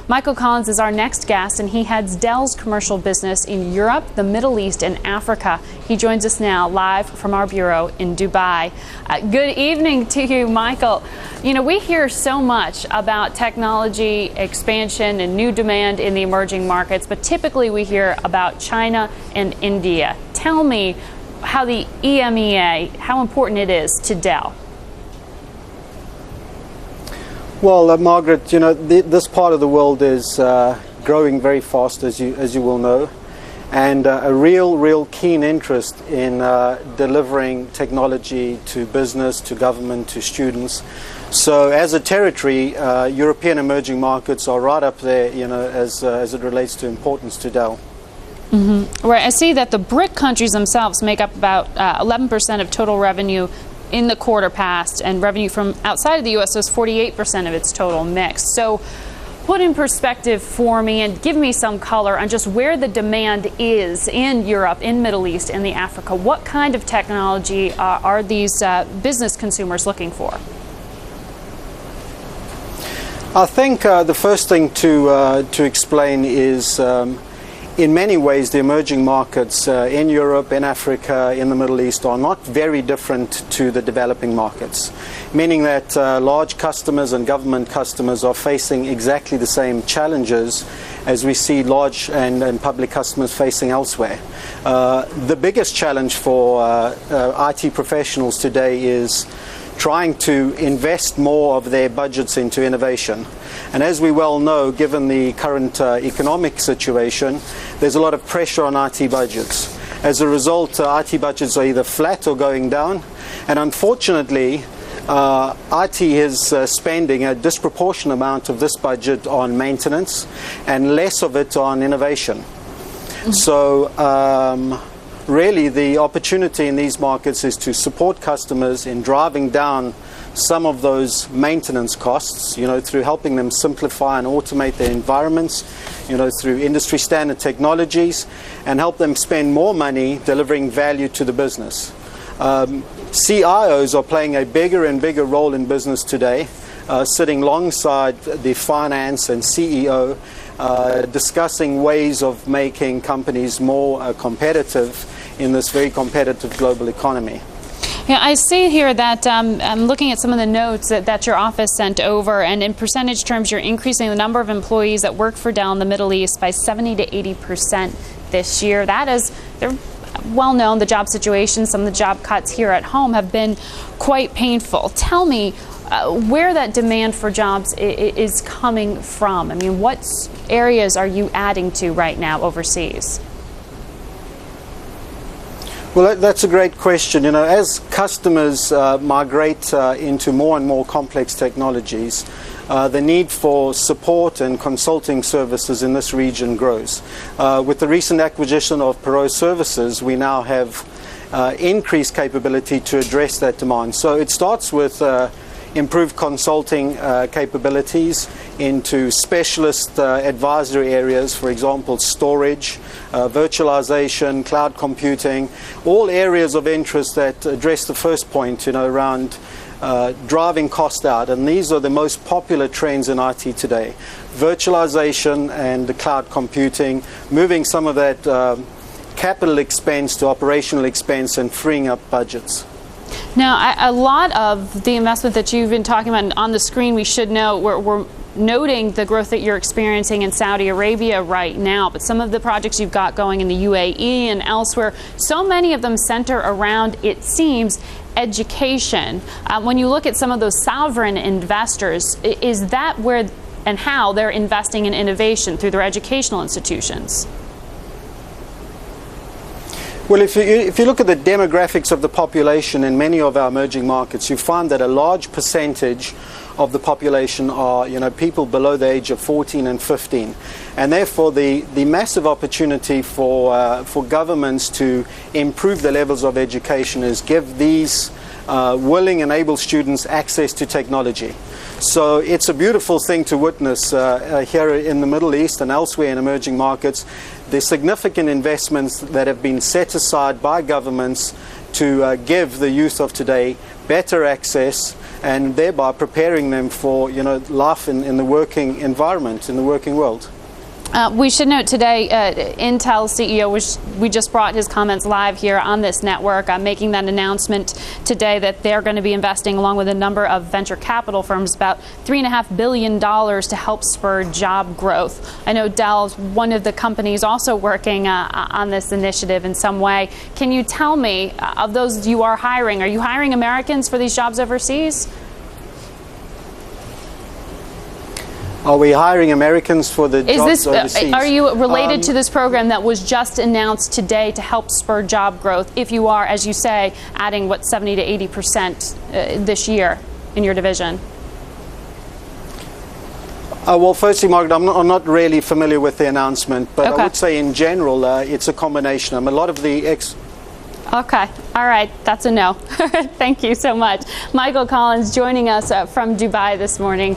Michael Collins is our next guest, and he heads Dell's commercial business in Europe, the Middle East, and Africa. He joins us now live from our bureau in Dubai. Good evening to you, Michael. You know, we hear so much about technology expansion and new demand in the emerging markets, but typically we hear about China and India. Tell me how the Emea, how important it is to Dell. Well, Margaret, you know, this part of the world is growing very fast, as you will know, and a real keen interest in delivering technology to business, to government, to students. So, as a territory, European emerging markets are right up there, you know, as it relates to importance to Dell. Mm-hmm. Right. I see that the BRIC countries themselves make up about 11% of total revenue in the quarter past, and revenue from outside of the U.S. was 48% of its total mix. So put in perspective for me and give me some color on just where the demand is in Europe, in Middle East, and the Africa. What kind of technology are these business consumers looking for? I think the first thing to explain is in many ways, the emerging markets in Europe, in Africa, in the Middle East are not very different to the developing markets, meaning that large customers and government customers are facing exactly the same challenges as we see large and public customers facing elsewhere. The biggest challenge for IT professionals today is trying to invest more of their budgets into innovation. And as we well know, given the current economic situation, there's a lot of pressure on IT budgets. As a result, IT budgets are either flat or going down. And unfortunately, IT is spending a disproportionate amount of this budget on maintenance and less of it on innovation. Mm-hmm. So, really, the opportunity in these markets is to support customers in driving down some of those maintenance costs, you know, through helping them simplify and automate their environments, you know, through industry standard technologies, and help them spend more money delivering value to the business. CIOs are playing a bigger and bigger role in business today, sitting alongside the finance and CEO, discussing ways of making companies more competitive in this very competitive global economy. Yeah, I see here that I'm looking at some of the notes that your office sent over, and in percentage terms, you're increasing the number of employees that work for Dell in the Middle East by 70 to 80% this year. That is, they're well known, the job situation, some of the job cuts here at home have been quite painful. Tell me where that demand for jobs is coming from. I mean, what areas are you adding to right now overseas? Well, that's a great question. You know, as customers migrate into more and more complex technologies, the need for support and consulting services in this region grows. With the recent acquisition of Perot Services, we now have increased capability to address that demand. So it starts with improved consulting capabilities into specialist advisory areas, for example, storage, virtualization, cloud computing, all areas of interest that address the first point, you know, around driving cost out. And these are the most popular trends in IT today. Virtualization and the cloud computing, moving some of that capital expense to operational expense and freeing up budgets. Now, a lot of the investment that you've been talking about on the screen, we should know, we're noting the growth that you're experiencing in Saudi Arabia right now, but some of the projects you've got going in the UAE and elsewhere, so many of them center around, it seems, education. When you look at some of those sovereign investors, is that where and how they're investing in innovation through their educational institutions? Well, if you look at the demographics of the population in many of our emerging markets, you find that a large percentage of the population are, you know, people below the age of 14 and 15. And therefore, the massive opportunity for governments to improve the levels of education is give these willing and able students access to technology. So it's a beautiful thing to witness here in the Middle East and elsewhere in emerging markets. There's significant investments that have been set aside by governments to give the youth of today better access and thereby preparing them for life in the working environment, in the working world. We should note today, Intel CEO, we just brought his comments live here on this network, making that announcement today that they're going to be investing, along with a number of venture capital firms, about $3.5 billion to help spur job growth. I know Dell's one of the companies also working on this initiative in some way. Can you tell me, of those you are you hiring Americans for these jobs overseas? Are we hiring Americans for the jobs overseas? Are you related to this program that was just announced today to help spur job growth? If you are, as you say, adding 70 to 80% this year in your division. Well, firstly, Margaret, I'm not really familiar with the announcement, but okay. I would say in general it's a combination. A lot of the Okay. All right. That's a no. Thank you so much. Michael Collins joining us from Dubai this morning.